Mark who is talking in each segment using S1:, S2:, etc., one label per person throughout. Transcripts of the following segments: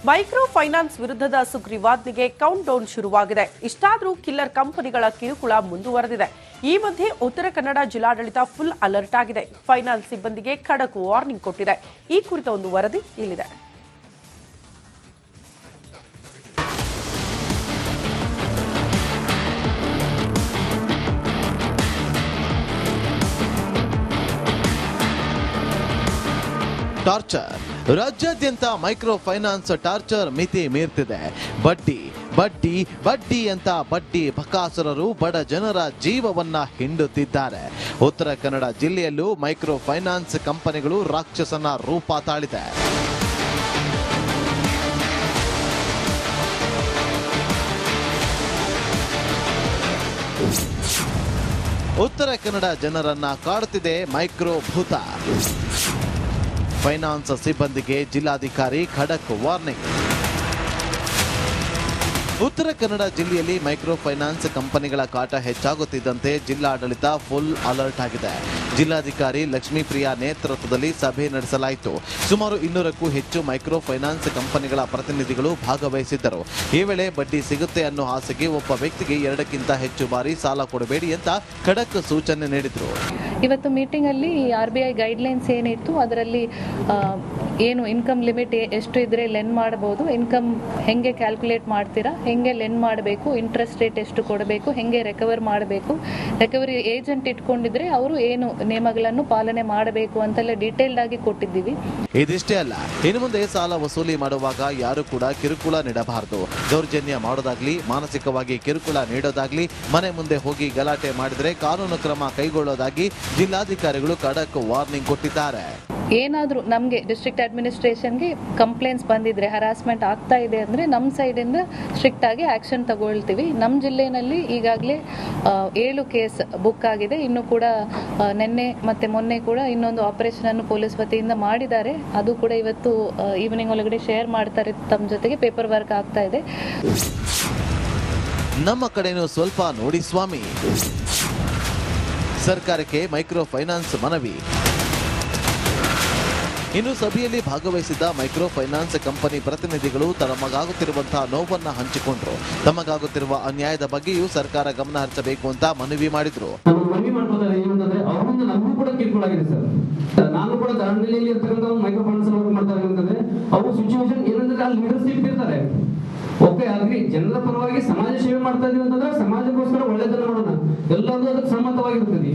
S1: Micro finance ವಿರುದ್ಧದ ಸುಗ್ರೀವಾಜ್ಞೆಗೆ count down ಶುರುವಾಗಿದೆ. ಇಷ್ಟಾದರೂ ಕಿಲ್ಲರ್ ಕಂಪನಿಗಳ ಕಿರುಕುಳ ಮುಂದುವರೆದಿದೆ. ಈ ಮಧ್ಯೆ ಉತ್ತರ ಕನ್ನಡ ಜಿಲ್ಲಾಡಳಿತ ಫುಲ್ ಅಲರ್ಟ್ ಆಗಿದೆ. ಫೈನಾನ್ಸ್ ಸಿಬ್ಬಂದಿಗೆ ಖಡಕ್ ವಾರ್ನಿಂಗ್ ಕೊಟ್ಟಿದೆ. ಈ ಕುರಿತ ಒಂದು ವರದಿ ಇಲ್ಲಿದೆ.
S2: ಟಾರ್ಚರ್ ರಾಜ್ಯಾದ್ಯಂತ ಮೈಕ್ರೋ ಫೈನಾನ್ಸ್ ಟಾರ್ಚರ್ ಮಿತಿ ಮೀರ್ತಿದೆ. ಬಡ್ಡಿ ಬಡ್ಡಿ ಬಡ್ಡಿ ಅಂತ ಬಡ್ಡಿ ಬಕಾಸುರರು ಬಡ ಜನರ ಜೀವವನ್ನ ಹಿಂಡುತ್ತಿದ್ದಾರೆ. ಉತ್ತರ ಕನ್ನಡ ಜಿಲ್ಲೆಯಲ್ಲೂ ಮೈಕ್ರೋ ಫೈನಾನ್ಸ್ ಕಂಪನಿಗಳು ರಾಕ್ಷಸನ ರೂಪ ತಾಳಿದೆ. ಉತ್ತರ ಕನ್ನಡ ಜನರನ್ನ ಕಾಡುತ್ತಿದೆ ಮೈಕ್ರೋ ಭೂತ. ಫೈನಾನ್ಸ್ ಸಿಬ್ಬಂದಿಗೆ ಜಿಲ್ಲಾಧಿಕಾರಿ ಖಡಕ್ ವಾರ್ನಿಂಗ್. ಉತ್ತರ ಕನ್ನಡ ಜಿಲ್ಲೆಯಲ್ಲಿ ಮೈಕ್ರೋ ಫೈನಾನ್ಸ್ ಕಂಪನಿಗಳ ಕಾಟ ಹೆಚ್ಚಾಗುತ್ತಿದ್ದಂತೆ ಜಿಲ್ಲಾಡಳಿತ ಫುಲ್ ಅಲರ್ಟ್ ಆಗಿದೆ. ಜಿಲ್ಲಾಧಿಕಾರಿ ಲಕ್ಷ್ಮೀಪ್ರಿಯಾ ನೇತೃತ್ವದಲ್ಲಿ ಸಭೆ ನಡೆಸಲಾಯಿತು. ಸುಮಾರು 200ಕ್ಕೂ ಹೆಚ್ಚು ಮೈಕ್ರೋ ಫೈನಾನ್ಸ್ ಕಂಪನಿಗಳ ಪ್ರತಿನಿಧಿಗಳು ಭಾಗವಹಿಸಿದ್ದರು. ಈ ವೇಳೆ ಬಡ್ಡಿ ಸಿಗುತ್ತೆ ಅನ್ನೋ ಆಸೆಗೆ ಒಬ್ಬ ವ್ಯಕ್ತಿಗೆ 2ಕ್ಕಿಂತ ಹೆಚ್ಚು ಬಾರಿ ಸಾಲ ಕೊಡಬೇಡಿ ಅಂತ ಖಡಕ್ ಸೂಚನೆ ನೀಡಿದ್ರು.
S3: ಇವತ್ತು ಮೀಟಿಂಗ್ ಅಲ್ಲಿ RBI ಗೈಡ್ಲೈನ್ಸ್ ಏನಿತ್ತು ಅದರಲ್ಲಿ ಏನು ಇನ್ಕಮ್ ಲಿಮಿಟ್ ಎಷ್ಟು ಇದ್ರೆ ಲೆಂಡ್ ಮಾಡಬಹುದು, ಇನ್ಕಮ್ ಹೆಂಗೆ ಕ್ಯಾಲ್ಕುಲೇಟ್ ಮಾಡ್ತೀರಾ, ಹೆಂಗೆ ಲೆಂಡ್ ಮಾಡಬೇಕು, ಇಂಟ್ರೆಸ್ಟ್ ರೇಟ್ ಎಷ್ಟು ಕೊಡಬೇಕು, ಹೆಂಗೆ ರಿಕವರ್ ಮಾಡಬೇಕು, ರಿಕವರಿ ಏಜೆಂಟ್ ಇಟ್ಕೊಂಡಿದ್ರೆ ಅವರು ಏನು ನಿಯಮಗಳನ್ನು ಪಾಲನೆ ಮಾಡಬೇಕು ಅಂತೆಲ್ಲ ಡೀಟೇಲ್ಡ್ ಆಗಿ ಕೊಟ್ಟಿದ್ದೀವಿ.
S2: ಇದಿಷ್ಟೇ ಅಲ್ಲ, ಇನ್ನು ಮುಂದೆ ಸಾಲ ವಸೂಲಿ ಮಾಡುವಾಗ ಯಾರು ಕೂಡ ಕಿರುಕುಳ ನೀಡಬಾರದು. ದೌರ್ಜನ್ಯ ಮಾಡೋದಾಗ್ಲಿ, ಮಾನಸಿಕವಾಗಿ ಕಿರುಕುಳ ನೀಡೋದಾಗ್ಲಿ, ಮನೆ ಮುಂದೆ ಹೋಗಿ ಗಲಾಟೆ ಮಾಡಿದರೆ ಕಾನೂನು ಕ್ರಮ ಕೈಗೊಳ್ಳೋದಾಗಿ ಜಿಲ್ಲಾಧಿಕಾರಿಗಳು ಖಡಕ್ ವಾರ್ನಿಂಗ್ ಕೊಟ್ಟಿದ್ದಾರೆ.
S3: ಏನಾದರೂ ನಮಗೆ ಡಿಸ್ಟ್ರಿಕ್ಟ್ ಅಡ್ಮಿನಿಸ್ಟ್ರೇಷನ್ಗೆ ಕಂಪ್ಲೇಂಟ್ಸ್ ಬಂದಿದ್ರೆ ಹರಾಸ್ಮೆಂಟ್ ಆಗ್ತಾ ಇದೆ ಅಂದರೆ ನಮ್ಮ ಸೈಡಿಂದ ಸ್ಟ್ರಿಕ್ಟ್ ಆಗಿ ಆಕ್ಷನ್ ತಗೊಳ್ತೀವಿ. ನಮ್ಮ ಜಿಲ್ಲೆಯಲ್ಲಿ ಈಗಾಗಲೇ 7 ಕೇಸ್ ಬುಕ್ ಆಗಿದೆ. ಇನ್ನು ಕೂಡ ನಿನ್ನೆ ಮತ್ತೆ ಮೊನ್ನೆ ಕೂಡ ಇನ್ನೊಂದು ಆಪರೇಷನ್ ಅನ್ನು ಪೊಲೀಸ್ ವತಿಯಿಂದ ಮಾಡಿದ್ದಾರೆ. ಅದು ಕೂಡ ಇವತ್ತು ಈವ್ನಿಂಗ್ ಒಳಗಡೆ ಶೇರ್ ಮಾಡ್ತಾರೆ ತಮ್ಮ ಜೊತೆಗೆ. ಪೇಪರ್ ವರ್ಕ್ ಆಗ್ತಾ ಇದೆ.
S2: ನಮ್ಮ ಕಡೆನೂ ಸ್ವಲ್ಪ ನೋಡಿ ಸ್ವಾಮಿ. ಸರ್ಕಾರಕ್ಕೆ ಮೈಕ್ರೋ ಫೈನಾನ್ಸ್ ಮನವಿ. ಇನ್ನು ಸಭೆಯಲ್ಲಿ ಭಾಗವಹಿಸಿದ್ದ ಮೈಕ್ರೋ ಫೈನಾನ್ಸ್ ಕಂಪನಿ ಪ್ರತಿನಿಧಿಗಳು ತಮಗಾಗುತ್ತಿರುವಂತಹ ನೋವನ್ನ ಹಂಚಿಕೊಂಡ್ರು. ತಮಗಾಗುತ್ತಿರುವ ಅನ್ಯಾಯದ ಬಗ್ಗೆಯೂ ಸರ್ಕಾರ ಗಮನ ಹರಿಸಬೇಕು ಅಂತ ಮನವಿ ಮಾಡಿದ್ರು.
S4: ನಾನು ಕೂಡ ದಾಂಡೇಲಿಯಲ್ಲಿ ಇರ್ತಕ್ಕಂಥ ಮೈಕ್ರೋ ಫೈನಾನ್ಸ್ ವರ್ಕ್ ಮಾಡ್ತಾ ಇರ್ತದೆ. ಅವರು ಸಿಚುವೇಶನ್ ಏನಂದ್ರೆ ಅಲ್ಲಿ ಲೀಡರ್ಶಿಪ್ ಇರ್ತಾರೆ. ಓಕೆ ಆಗ್ರಿ, ಜನರ ಪರವಾಗಿ ಸಮಾಜ ಸೇವೆ ಮಾಡ್ತಾ ಇದೀವಿ ಅಂತಂದ್ರೆ ಸಮಾಜಕ್ಕೋಸ್ಕರ ಒಳ್ಳೆದನ್ನ ಮಾಡೋಣ, ಎಲ್ಲರೂ ಅದಕ್ಕೆ ಸಮ್ಮತವಾಗಿರ್ತದೆ.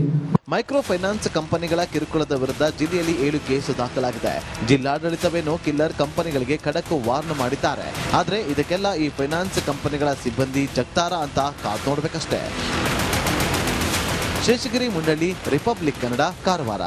S2: ಮೈಕ್ರೋ ಫೈನಾನ್ಸ್ ಕಂಪನಿಗಳ ಕಿರುಕುಳದ ವಿರುದ್ಧ ಜಿಲ್ಲೆಯಲ್ಲಿ 7 ಕೇಸು ದಾಖಲಾಗಿದೆ. ಜಿಲ್ಲಾಡಳಿತವೇನೋ ಕಿಲ್ಲರ್ ಕಂಪನಿಗಳಿಗೆ ಖಡಕ್ ವಾರ್ನ್ ಮಾಡಿದ್ದಾರೆ. ಆದ್ರೆ ಇದಕ್ಕೆಲ್ಲ ಈ ಫೈನಾನ್ಸ್ ಕಂಪನಿಗಳ ಸಿಬ್ಬಂದಿ ಜಗ್ತಾರ ಅಂತ ಕಾದ್ ನೋಡ್ಬೇಕಷ್ಟೇ. Sheshagiri Mundalli, republic Kannada, Karwar.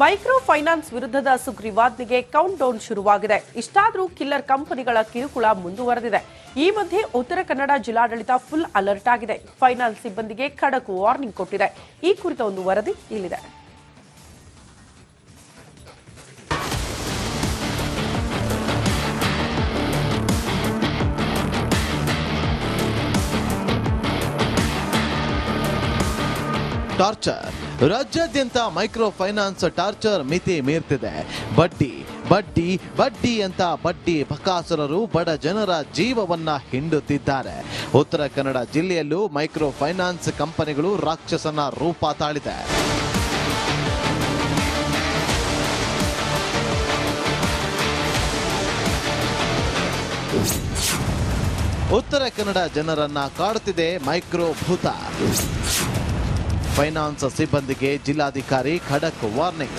S1: Micro finance ವಿರುದ್ಧದ ಸುಗ್ರೀವಾಜ್ಞೆಗೆ ಕೌಂಟ್ ಡೌನ್ ಶುರುವಾಗಿದೆ. ಇಷ್ಟಾದರೂ ಕಿಲ್ಲರ್ ಕಂಪನಿಗಳ ಕಿರುಕುಳ ಮುಂದುವರೆದಿದೆ. ಈ ಮಧ್ಯೆ ಉತ್ತರ ಕನ್ನಡ ಜಿಲ್ಲಾಡಳಿತ ಫುಲ್ ಅಲರ್ಟ್ ಆಗಿದೆ. ಫೈನಾನ್ಸ್ ಸಿಬ್ಬಂದಿಗೆ ಖಡಕ್ ವಾರ್ನಿಂಗ್ ಕೊಟ್ಟಿದೆ. ಈ ಕುರಿತ ಒಂದು ವರದಿ ಇಲ್ಲಿದೆ.
S2: ಟಾರ್ಚರ್ ರಾಜ್ಯಾದ್ಯಂತ ಮೈಕ್ರೋ ಫೈನಾನ್ಸ್ ಟಾರ್ಚರ್ ಮಿತಿ ಮೀರ್ತಿದೆ. ಬಡ್ಡಿ ಬಡ್ಡಿ ಬಡ್ಡಿ ಅಂತ ಬಡ್ಡಿ ಬಕಾಸುರರು ಬಡ ಜನರ ಜೀವವನ್ನ ಹಿಂಡುತ್ತಿದ್ದಾರೆ. ಉತ್ತರ ಕನ್ನಡ ಜಿಲ್ಲೆಯಲ್ಲೂ ಮೈಕ್ರೋ ಫೈನಾನ್ಸ್ ಕಂಪನಿಗಳು ರಾಕ್ಷಸನ ರೂಪ ತಾಳಿದೆ. ಉತ್ತರ ಕನ್ನಡ ಜನರನ್ನ ಕಾಡುತ್ತಿದೆ ಮೈಕ್ರೋ ಭೂತ. ಫೈನಾನ್ಸ್ ಸಿಬ್ಬಂದಿಗೆ ಜಿಲ್ಲಾಧಿಕಾರಿ ಖಡಕ್ ವಾರ್ನಿಂಗ್.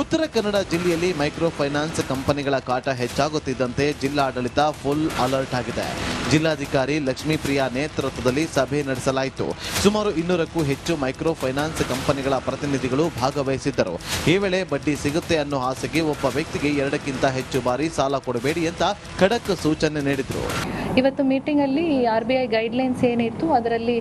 S2: ಉತ್ತರ ಕನ್ನಡ ಜಿಲ್ಲೆಯಲ್ಲಿ ಮೈಕ್ರೋ ಫೈನಾನ್ಸ್ ಕಂಪನಿಗಳ ಕಾಟ ಹೆಚ್ಚಾಗುತ್ತಿದ್ದಂತೆ ಜಿಲ್ಲಾಡಳಿತ ಫುಲ್ ಅಲರ್ಟ್ ಆಗಿದೆ. ಜಿಲ್ಲಾಧಿಕಾರಿ ಲಕ್ಷ್ಮೀಪ್ರಿಯಾ ನೇತೃತ್ವದಲ್ಲಿ ಸಭೆ ನಡೆಸಲಾಯಿತು. ಸುಮಾರು 200ಕ್ಕೂ ಹೆಚ್ಚು ಮೈಕ್ರೋ ಫೈನಾನ್ಸ್ ಕಂಪನಿಗಳ ಪ್ರತಿನಿಧಿಗಳು ಭಾಗವಹಿಸಿದ್ದರು. ಈ ವೇಳೆ ಬಡ್ಡಿ ಸಿಗುತ್ತೆ ಅನ್ನೋ ಆಸೆಗೆ ಒಬ್ಬ ವ್ಯಕ್ತಿಗೆ 2ಕ್ಕಿಂತ ಹೆಚ್ಚು ಬಾರಿ ಸಾಲ ಕೊಡಬೇಡಿ ಅಂತ ಖಡಕ್ ಸೂಚನೆ ನೀಡಿದ್ರು.
S3: ಇವತ್ತು ಮೀಟಿಂಗ್ ಅಲ್ಲಿ RBI ಗೈಡ್ಲೈನ್ಸ್ ಏನಿತ್ತು ಅದರಲ್ಲಿ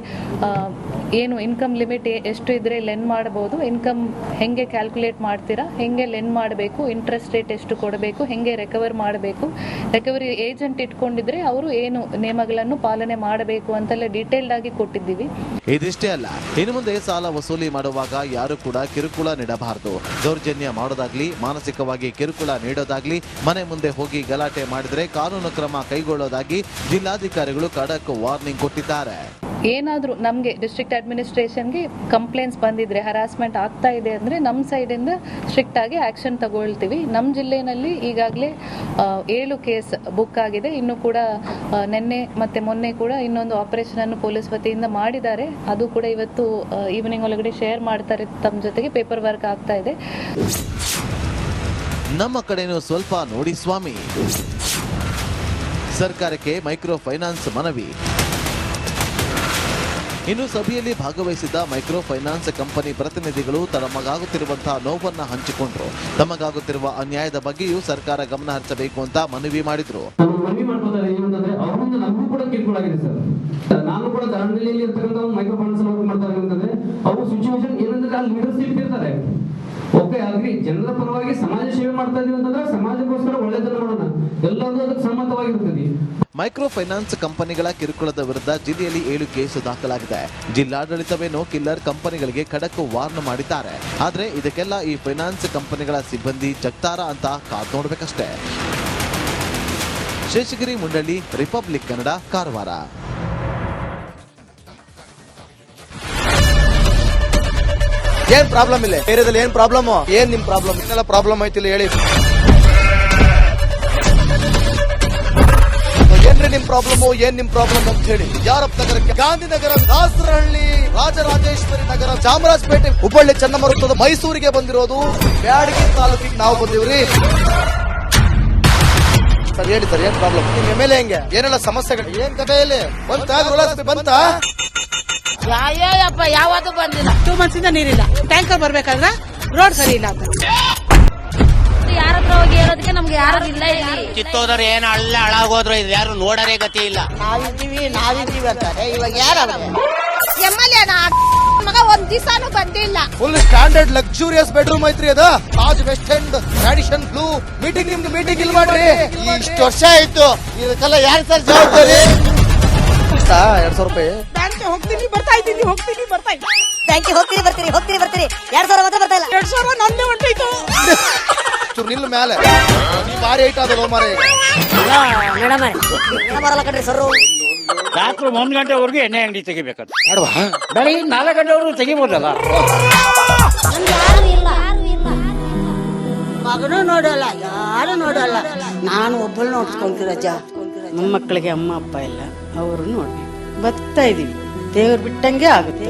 S3: ಏನು ಇನ್ಕಮ್ ಲಿಮಿಟ್ ಎಷ್ಟು ಇದ್ರೆ ಲೆಂಡ್ ಮಾಡಬಹುದು, ಇನ್ಕಮ್ ಹೆಂಗೆ ಕ್ಯಾಲ್ಕುಲೇಟ್ ಮಾಡ್ತೀರಾ, ಹೆಂಗೆ ಲೆಂಡ್ ಮಾಡಬೇಕು, ಇಂಟ್ರೆಸ್ಟ್ ರೇಟ್ ಎಷ್ಟು ಕೊಡಬೇಕು, ಹೆಂಗೆ ರಿಕವರ್ ಮಾಡಬೇಕು, ರಿಕವರಿ ಏಜೆಂಟ್ ಇಟ್ಕೊಂಡಿದ್ರೆ ಅವರು ಏನು ನಿಯಮಗಳನ್ನು ಪಾಲನೆ ಮಾಡಬೇಕು ಅಂತೆಲ್ಲ ಡೀಟೇಲ್ಡ್ ಆಗಿ ಕೊಟ್ಟಿದ್ದೀವಿ.
S2: ಇದಿಷ್ಟೇ ಅಲ್ಲ, ಇನ್ನು ಮುಂದೆ ಸಾಲ ವಸೂಲಿ ಮಾಡುವಾಗ ಯಾರು ಕೂಡ ಕಿರುಕುಳ ನೀಡಬಾರದು. ದೌರ್ಜನ್ಯ ಮಾಡೋದಾಗ್ಲಿ, ಮಾನಸಿಕವಾಗಿ ಕಿರುಕುಳ ನೀಡೋದಾಗ್ಲಿ, ಮನೆ ಮುಂದೆ ಹೋಗಿ ಗಲಾಟೆ ಮಾಡಿದ್ರೆ ಕಾನೂನು ಕ್ರಮ ಕೈಗೊಳ್ಳೋದಾಗಿ ಜಿಲ್ಲಾಧಿಕಾರಿಗಳು ಖಡಕ್ ವಾರ್ನಿಂಗ್ ಕೊಟ್ಟಿದ್ದಾರೆ.
S3: ಏನಾದರೂ ನಮಗೆ ಡಿಸ್ಟ್ರಿಕ್ಟ್ ಅಡ್ಮಿನಿಸ್ಟ್ರೇಷನ್ಗೆ ಕಂಪ್ಲೇಂಟ್ಸ್ ಬಂದಿದ್ರೆ ಹರಾಸ್ಮೆಂಟ್ ಆಗ್ತಾ ಇದೆ ಅಂದರೆ ನಮ್ಮ ಸೈಡಿಂದ ಸ್ಟ್ರಿಕ್ಟ್ ಆಗಿ ಆ್ಯಕ್ಷನ್ ತಗೊಳ್ತೀವಿ. ನಮ್ಮ ಜಿಲ್ಲೆಯಲ್ಲಿ ಈಗಾಗಲೇ 7 ಕೇಸ್ ಬುಕ್ ಆಗಿದೆ. ಇನ್ನು ಕೂಡ ನಿನ್ನೆ ಮತ್ತು ಮೊನ್ನೆ ಕೂಡ ಇನ್ನೊಂದು ಆಪರೇಷನನ್ನು ಪೊಲೀಸ್ ವತಿಯಿಂದ ಮಾಡಿದ್ದಾರೆ. ಅದು ಕೂಡ ಇವತ್ತು ಈವ್ನಿಂಗ್ ಒಳಗಡೆ ಶೇರ್ ಮಾಡ್ತಾರೆ ತಮ್ಮ ಜೊತೆಗೆ. ಪೇಪರ್ ವರ್ಕ್ ಆಗ್ತಾ ಇದೆ.
S2: ನಮ್ಮ ಕಡೆನೂ ಸ್ವಲ್ಪ ನೋಡಿ ಸ್ವಾಮಿ. ಸರ್ಕಾರಕ್ಕೆ ಮೈಕ್ರೋ ಫೈನಾನ್ಸ್ ಮನವಿ. ಇನ್ನು ಸಭೆಯಲ್ಲಿ ಭಾಗವಹಿಸಿದ್ದ ಮೈಕ್ರೋ ಫೈನಾನ್ಸ್ ಕಂಪನಿ ಪ್ರತಿನಿಧಿಗಳು ತಮಗಾಗುತ್ತಿರುವಂತಹ ನೋವನ್ನ ಹಂಚಿಕೊಂಡ್ರು. ತಮಗಾಗುತ್ತಿರುವ ಅನ್ಯಾಯದ ಬಗ್ಗೆಯೂ ಸರ್ಕಾರ ಗಮನ ಹರಿಸಬೇಕು ಅಂತ ಮನವಿ ಮಾಡಿದ್ರು.
S4: ಮನವಿ ಮಾಡ್ತಾರೆ ಏನಂತಂದ್ರೆ ಅವರಿಂದ ನಮಗೂ ಕೂಡ ಕಿರುಕುಳ ಆಗಿದೆ ಸರ್. ನಾನು ಕೂಡ ದಾಂಡೇಲಿಯಲ್ಲಿ ಇರ್ತಕ್ಕಂಥ ಮೈಕ್ರೋ ಫೈನಾನ್ಸ್ ವರ್ಕ್ ಮಾಡ್ತಾರೆ ಅಂತಂದ್ರೆ ಅವ್ರ ಸಿಚುವೇಶನ್ ಏನಂದ್ರೆ ಅಲ್ಲಿ ಲೀಡರ್ಶಿಪ್ ಇರ್ತಾರೆ. ಓಕೆ ಆಗ್ರಿ, ಜನರ ಪರವಾಗಿ ಸಮಾಜ ಸೇವೆ ಮಾಡ್ತಾ ಇದೀವಿ ಅಂತಂದ್ರೆ ಸಮಾಜಕ್ಕೋಸ್ಕರ ಒಳ್ಳೆದನ್ನ ಮಾಡೋಣ, ಎಲ್ಲರೂ ಅದಕ್ಕೆ ಸಮ್ಮತವಾಗಿರ್ತದೆ.
S2: ಮೈಕ್ರೋ ಫೈನಾನ್ಸ್ ಕಂಪನಿಗಳ ಕಿರುಕುಳದ ವಿರುದ್ಧ ಜಿಲ್ಲೆಯಲ್ಲಿ 7 ಕೇಸು ದಾಖಲಾಗಿದೆ. ಜಿಲ್ಲಾಡಳಿತವೇನೋ ಕಿಲ್ಲರ್ ಕಂಪನಿಗಳಿಗೆ ಖಡಕ್ ವಾರ್ನ್ ಮಾಡಿದ್ದಾರೆ. ಆದ್ರೆ ಇದಕ್ಕೆಲ್ಲ ಈ ಫೈನಾನ್ಸ್ ಕಂಪನಿಗಳ ಸಿಬ್ಬಂದಿ ಜಗ್ತಾರ ಅಂತ ಕಾದು ನೋಡ್ಬೇಕಷ್ಟೇ. ಶೇಷಗಿರಿ ಮುಂಡಳ್ಳಿ, ರಿಪಬ್ಲಿಕ್ ಕನ್ನಡ, ಕಾರವಾರ.
S5: ಏನ್ ಪ್ರಾಬ್ಲಮ್ ಇಲ್ಲ ಏರಿಯಾದಲ್ಲಿ? ಏನ್ ಪ್ರಾಬ್ಲಮ್? ಏನ್ ನಿಮ್ ಪ್ರಾಬ್ಲಮ್? ಏನೆಲ್ಲ ಪ್ರಾಬ್ಲಮ್ ಐತಿಲ್ಲ ಹೇಳಿ. ಏನ್ರಿ ನಿಮ್ ಪ್ರಾಬ್ಲಮ್? ಏನ್ ನಿಮ್ ಪ್ರಾಬ್ಲಮ್ ಅಂತ ಹೇಳಿ. ಯಾರಪ್ಪ ನಗರಕ್ಕೆ? ಗಾಂಧಿನಗರ, ದಾಸರಹಳ್ಳಿ, ರಾಜರಾಜೇಶ್ವರಿ ನಗರ, ಚಾಮರಾಜಪೇಟೆ, ಹುಬ್ಬಳ್ಳಿ, ಚನ್ನಮರುತ್ತದ, ಮೈಸೂರಿಗೆ ಬಂದಿರೋದು. ಬ್ಯಾಡಗಿ ತಾಲೂಕಿಗೆ ನಾವು ಬಂದಿವ್ರಿ. ಸರ್ ಹೇಳಿ ಸರ್, ಏನ್ ಪ್ರಾಬ್ಲಮ್? ನಿಮ್ ಎಮ್ಎಲ್ಎ ಹೆಂಗೆ? ಏನೆಲ್ಲ ಸಮಸ್ಯೆಗಳು? ಏನ್ ಕಥೆ ಇಲ್ಲಿ ಬಂತ?
S6: ಯಾವಪ್ಪ ಯಾವತ್ತೂ ಬಂದಿಲ್ಲ. 2 months ಇಂದ ನೀರಿಲ್ಲ. ಟ್ಯಾಂಕರ್ ಬರ್ಬೇಕಾದ್ರೆ ರೋಡ್ ಸರಿ ಇಲ್ಲ ಅಂತ
S7: ಯಾರ ಹತ್ರ ಹೋಗಿ ಹೇಳೋದಕ್ಕೆ ನಮ್ಗೆ ಯಾರು ಇಲ್ಲ.
S8: ಕಿತ್ತೋದ್ರೆ ಏನ್ ಹಾಳಾಗೋದ್ರು ಇದು ಯಾರು ನೋಡರೇ ಗತಿ ಇಲ್ಲ.
S6: ನಾವಿದ್ದೀವಿ ಅಂತಾರೆ. ಇವಾಗ ಯಾರು ಎಮ್ಎಲ್ಎ ಮಗ ಒಂದ್ ದಿವಸನೂ ಬಂದಿಲ್ಲ.
S5: ಫುಲ್ ಸ್ಟ್ಯಾಂಡರ್ಡ್ ಲಕ್ಸುರಿಯಸ್ ಬೆಡ್ರೂಮ್ ಐತ್ರಿ ಅದ. Taj west end tradition blue. Meeting ನಿಮ್ದು ಮೀಟಿಂಗ್ ಇಲ್ಲಿ ಮಾಡ್ರಿ. ಇಷ್ಟು ವರ್ಷ ಆಯ್ತು, ಇದಕ್ಕೆಲ್ಲ ಯಾರು ಸರ್ ಜವಾಬ್ದಾರಿ? 2,000 ರೂಪಾಯಿ
S6: ಹೋಗ್ತೀನಿ ಬರ್ತಾ ಇದ್ದೀನಿ.
S7: ಬ್ಯಾಂಕಿಗೆ ಹೋಗ್ತೀನಿ ಬರ್ತೀನಿ 2,000 ಮಾತ್ರ ಬರ್ತಾ ಇಲ್ಲ.
S6: 2,000 ನಂದೇ ಹೊಂಟೋಯ್ತು.
S5: ನಿಲ್ಲ ಮೇಲೆ ಭಾರಿ ಐಟ್ ಅದಲ್ಲ ಮಾರ.
S7: ಬರಲ್ಲ ಕಣ್ರಿ ಸರ್.
S8: ರಾತ್ರಿ 1 ಗಂಟೆವರೆಗೂ ಎಣ್ಣೆ ಅಂಗಡಿ ತೆಗಿಬೇಕಂತ. ಬೆಳಿಗ್ಗೆ 4 ಗಂಟೆವರೆಗೂ ತೆಗಿಬೋದಲ್ಲ.
S6: ಮಗನೂ ನೋಡಲ್ಲ, ಯಾರು ನೋಡಲ್ಲ. ನಾನು ಒಬ್ಬಳು ನೋಡ್ಕೊಂತೀರಜ್ಜ. ಮೊಮ್ಮಕ್ಕಳಿಗೆ ಅಮ್ಮ ಅಪ್ಪ ಇಲ್ಲ, ಅವರು ನೋಡ್ಬೇಕು. ಬರ್ತಾ ಇದೀವಿ. ದೇವ್ರು ಬಿಟ್ಟಂಗೆ ಆಗುತ್ತೆ.